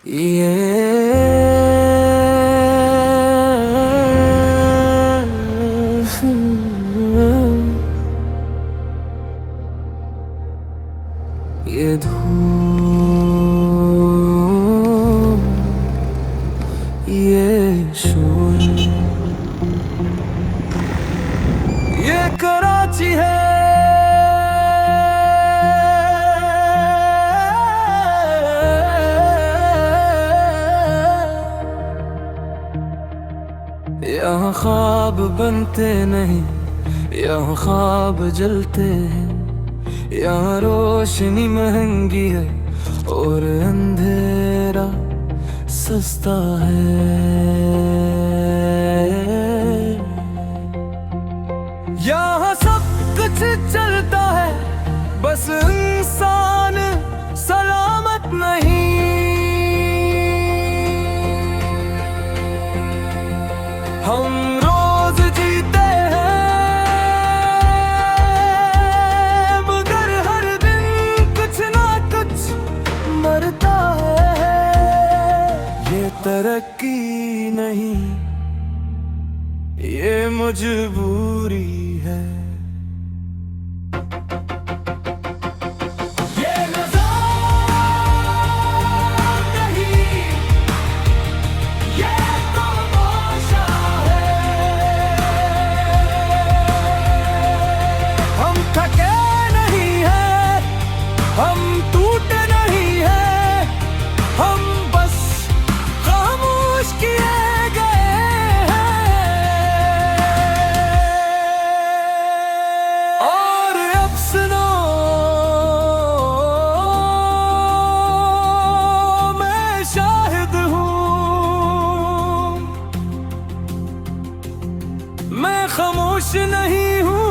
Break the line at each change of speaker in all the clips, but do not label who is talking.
ये धूम, ये शोर, ये कराची है। यहाँ ख्वाब बनते नहीं, यहाँ ख्वाब जलते हैं। यहाँ रोशनी महंगी है और अंधेरा सस्ता है। यहाँ सब कुछ चलता है, बस इंसान सलामत नहीं। हम रोज जीते हैं, मगर हर दिन कुछ ना कुछ मरता है। ये तरक्की नहीं, ये मजबूरी है। हम टूटे नहीं हैं, हम बस खामोश किए गए हैं। और अब सुनो, मैं शाहिद हूँ, मैं खामोश नहीं हूँ।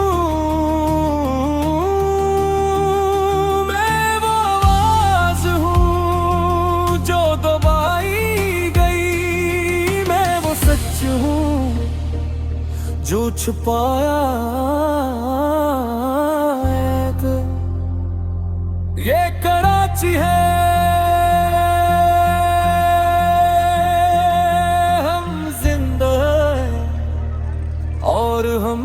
जो छुपाया है, ये कराची है। हम जिंदा हैं और हम